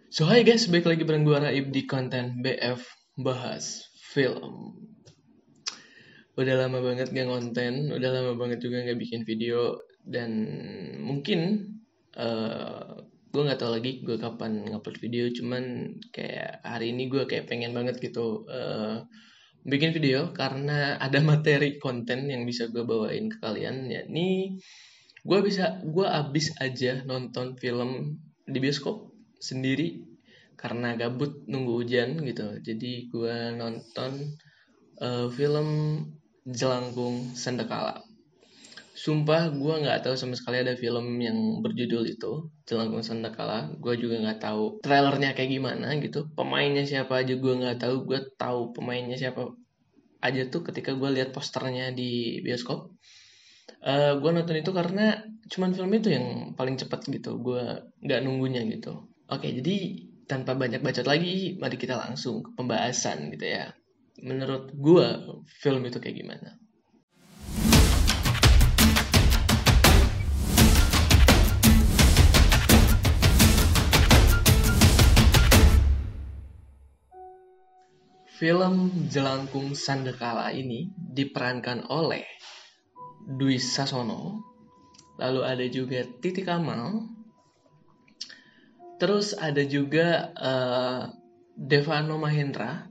So hi guys, balik lagi bareng gue Raib di konten BF Bahas Film. Udah lama banget gak konten, udah lama banget juga gak bikin video. Dan mungkin gue gak tahu lagi gue kapan ngupload video. Cuman kayak hari ini gue kayak pengen banget gitu bikin video. Karena ada materi konten yang bisa gue bawain ke kalian. Yakni gue abis aja nonton film di bioskop sendiri karena gabut nunggu hujan gitu. Jadi gue nonton film Jelangkung Sandakala. Sumpah gue nggak tahu sama sekali ada film yang berjudul itu Jelangkung Sandakala. Gue juga nggak tahu trailernya kayak gimana gitu. Pemainnya siapa aja gue nggak tahu. Gue tahu pemainnya siapa aja tuh ketika gue lihat posternya di bioskop. Gue nonton itu karena cuman film itu yang paling cepat gitu. Gue nggak nunggunya gitu. Oke, jadi tanpa banyak bacot lagi, mari kita langsung ke pembahasan gitu ya. Menurut gue, film itu kayak gimana? Film Jelangkung Sandakala ini diperankan oleh Dwi Sasono, lalu ada juga Titi Kamal, terus ada juga Devano Mahendra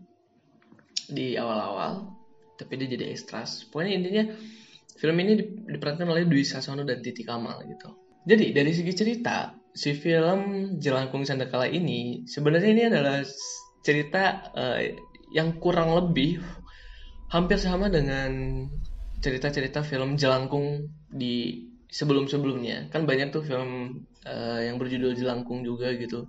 di awal-awal, tapi dia jadi ekstras. Pokoknya intinya film ini diperankan oleh Dwi Sasono dan Titi Kamal gitu. Jadi dari segi cerita, si film Jelangkung Sandakala ini sebenarnya ini adalah cerita yang kurang lebih hampir sama dengan cerita-cerita film Jelangkung di sebelum-sebelumnya. Kan banyak tuh film yang berjudul Jelangkung juga gitu.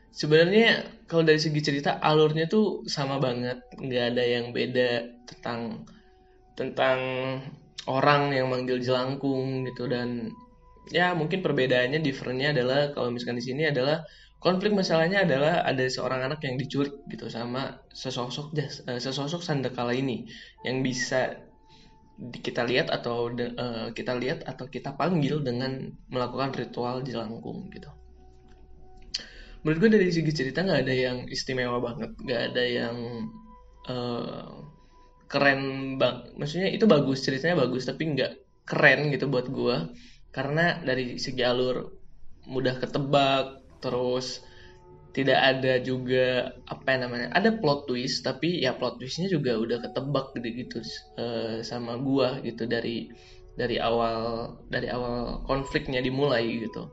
Sebenarnya kalau dari segi cerita alurnya tuh sama banget, nggak ada yang beda tentang orang yang manggil jelangkung gitu. Dan ya mungkin perbedaannya differentnya adalah kalau misalkan di sini adalah konflik masalahnya adalah ada seorang anak yang diculik gitu sama sesosok sandakala ini yang bisa kita lihat atau kita panggil dengan melakukan ritual jelangkung gitu. Menurut gue dari segi cerita nggak ada yang istimewa banget, nggak ada yang eh, keren bang. Maksudnya itu bagus, ceritanya bagus, tapi nggak keren gitu buat gue. Karena dari segi alur mudah ketebak, terus tidak ada juga apa yang namanya, ada plot twist, tapi ya plot twistnya juga udah ketebak gitu sama gue gitu dari awal konfliknya dimulai gitu.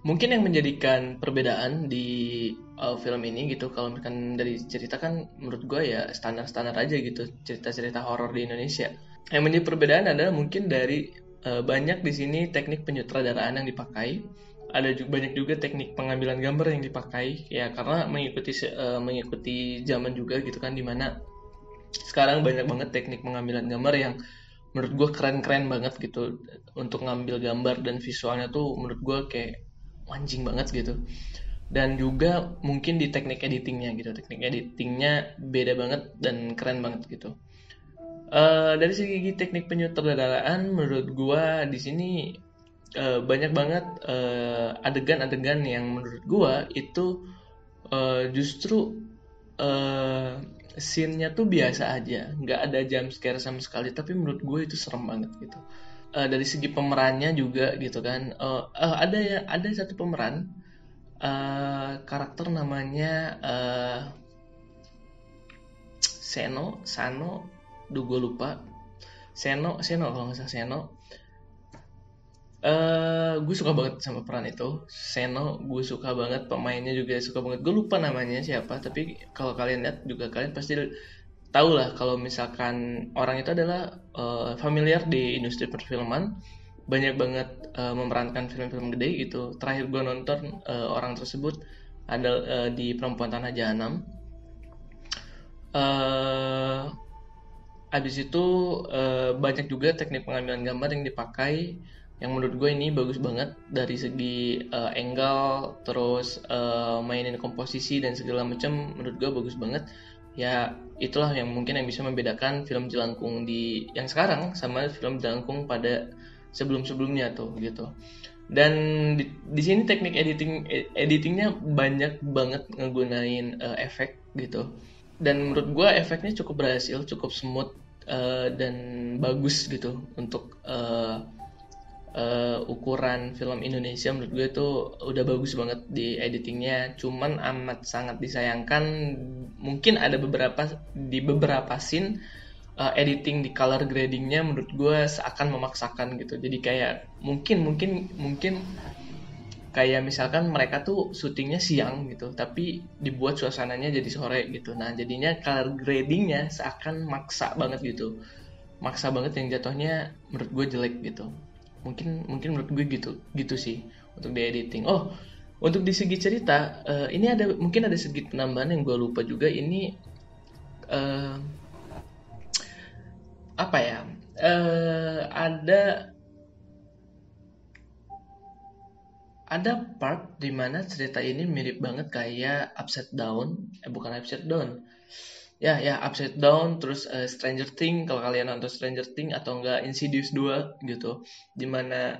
Mungkin yang menjadikan perbedaan di film ini gitu, kalau misalkan dari cerita kan menurut gue ya standar-standar aja gitu cerita-cerita horor di Indonesia. Yang menjadi perbedaan adalah mungkin dari banyak di sini teknik penyutradaraan yang dipakai. Ada juga banyak juga teknik pengambilan gambar yang dipakai ya karena mengikuti zaman juga gitu kan, dimana sekarang banyak banget teknik pengambilan gambar yang menurut gue keren-keren banget gitu untuk ngambil gambar, dan visualnya tuh menurut gue kayak anjing banget gitu. Dan juga mungkin di teknik editingnya beda banget dan keren banget gitu. Dari segi teknik penyutradaraan menurut gua di sini banyak banget adegan-adegan yang menurut gua itu justru scene-nya tuh biasa aja, nggak ada jump scare sama sekali, tapi menurut gue itu serem banget gitu. Dari segi pemerannya juga gitu kan, ada satu pemeran karakter namanya Sano, gue lupa. Seno kalau nggak salah Seno. Gue suka banget sama peran itu. Seno, gue suka banget, pemainnya juga suka banget. Gue lupa namanya siapa, tapi kalau kalian lihat juga kalian pasti tahu lah kalau misalkan orang itu adalah familiar di industri perfilman, banyak banget memerankan film-film gede gitu. Terakhir gue nonton orang tersebut ada di Perempuan Tanah Jahanam. Abis itu banyak juga teknik pengambilan gambar yang dipakai yang menurut gue ini bagus banget dari segi angle, terus mainin komposisi dan segala macam, menurut gue bagus banget. Ya itulah yang mungkin yang bisa membedakan film Jelangkung di yang sekarang sama film Jelangkung pada sebelum-sebelumnya tuh gitu. Dan di sini teknik editingnya banyak banget ngegunain efek gitu. Dan menurut gue efeknya cukup berhasil, cukup smooth, dan bagus gitu untuk ukuran film Indonesia. Menurut gue itu udah bagus banget di editingnya. Cuman amat sangat disayangkan mungkin ada beberapa scene editing di color gradingnya menurut gue seakan memaksakan gitu. Jadi kayak mungkin kayak misalkan mereka tuh syutingnya siang gitu, tapi dibuat suasananya jadi sore gitu. Nah jadinya color gradingnya seakan maksa banget gitu, maksa banget yang jatuhnya menurut gue jelek gitu. Mungkin mungkin menurut gue gitu gitu sih untuk di editing. Oh, untuk di segi cerita, ini mungkin ada sedikit penambahan yang gue lupa juga. Ini eh, apa ya? Ada part di mana cerita ini mirip banget kayak Upside Down, bukan Upside Down. Ya, Upside Down, terus Stranger Things, kalau kalian nonton Stranger Things atau enggak Insidious 2 gitu. Dimana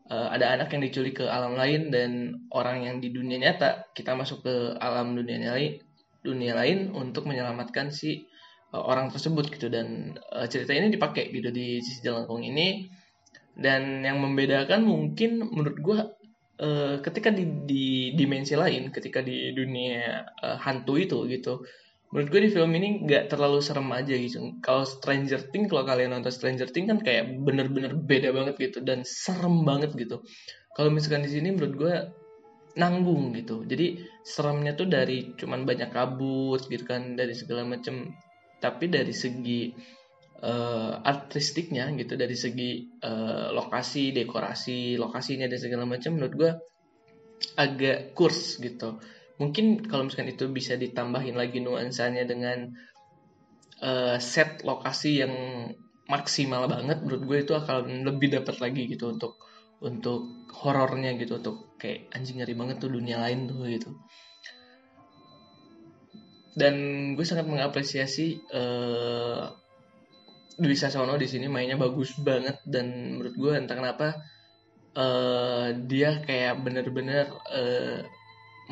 ada anak yang diculik ke alam lain dan orang yang di dunia nyata, kita masuk ke alam dunia lain untuk menyelamatkan si orang tersebut gitu. Dan cerita ini dipakai gitu di sisi Jelangkung ini. Dan yang membedakan mungkin menurut gue ketika di dimensi lain, ketika di dunia hantu itu gitu, menurut gue di film ini nggak terlalu serem aja gitu. Kalau Stranger Things, kalau kalian nonton Stranger Things kan kayak bener-bener beda banget gitu dan serem banget gitu. Kalau misalkan di sini menurut gue nanggung gitu. Jadi seremnya tuh dari cuman banyak kabut gitu kan, dari segala macam. Tapi dari segi artistiknya gitu, dari segi lokasi, dekorasi, lokasinya dan segala macam, menurut gue agak kurs gitu. Mungkin kalau misalkan itu bisa ditambahin lagi nuansanya dengan set lokasi yang maksimal banget, menurut gue itu akan lebih dapat lagi gitu untuk horornya gitu, untuk kayak anjing ngeri banget tuh dunia lain tuh gitu. Dan gue sangat mengapresiasi Dwi Sasono di sini mainnya bagus banget, dan menurut gue entah kenapa dia kayak bener-bener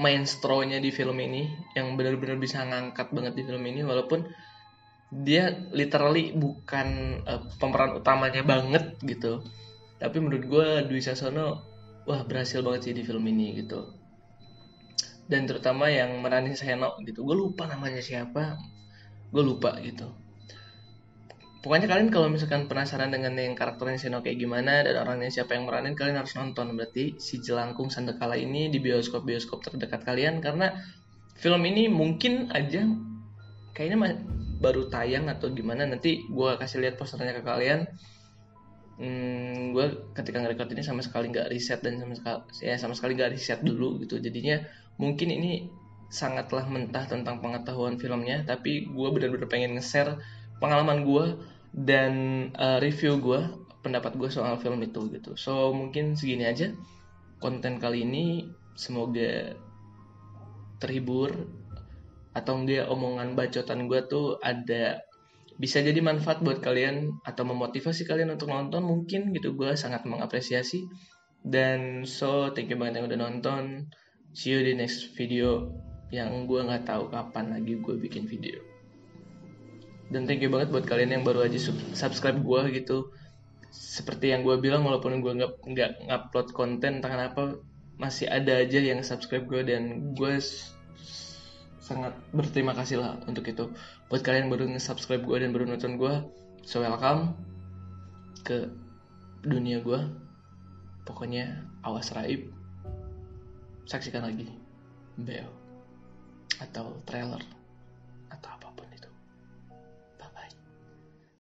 maestro-nya di film ini, yang bener-bener bisa ngangkat banget di film ini, walaupun dia literally bukan pemeran utamanya banget gitu. Tapi menurut gue Dwi Sasono wah berhasil banget sih di film ini gitu. Dan terutama yang meranin Seno gitu, gue lupa namanya siapa, gue lupa gitu. Pokoknya kalian kalau misalkan penasaran dengan yang karakternya Seno kayak gimana dan orangnya siapa yang meranin, kalian harus nonton berarti si Jelangkung Sandekala ini di bioskop-bioskop terdekat kalian, karena film ini mungkin aja kayaknya baru tayang atau gimana. Nanti gue kasih lihat posternya ke kalian. Gue ketika nge-record ini sama sekali nggak riset, dan sama sekali nggak riset dulu gitu. Jadinya mungkin ini sangatlah mentah tentang pengetahuan filmnya, tapi gue benar-benar pengen nge-share pengalaman gue dan review gue, pendapat gue soal film itu gitu. So mungkin segini aja konten kali ini, semoga terhibur, atau enggak omongan bacotan gue tuh ada bisa jadi manfaat buat kalian atau memotivasi kalian untuk nonton mungkin gitu. Gue sangat mengapresiasi. Dan so thank you banget yang udah nonton. See you di next video, yang gue nggak tahu kapan lagi gue bikin video. Dan thank you banget buat kalian yang baru aja subscribe gue gitu. Seperti yang gue bilang, walaupun gue nggak ngupload konten, entah kenapa masih ada aja yang subscribe gue, dan gue sangat berterima kasih lah untuk itu. Buat kalian yang baru nge-subscribe gue dan baru nonton gue, so welcome ke dunia gue. Pokoknya awas raib, saksikan lagi Beo atau trailer atau apa.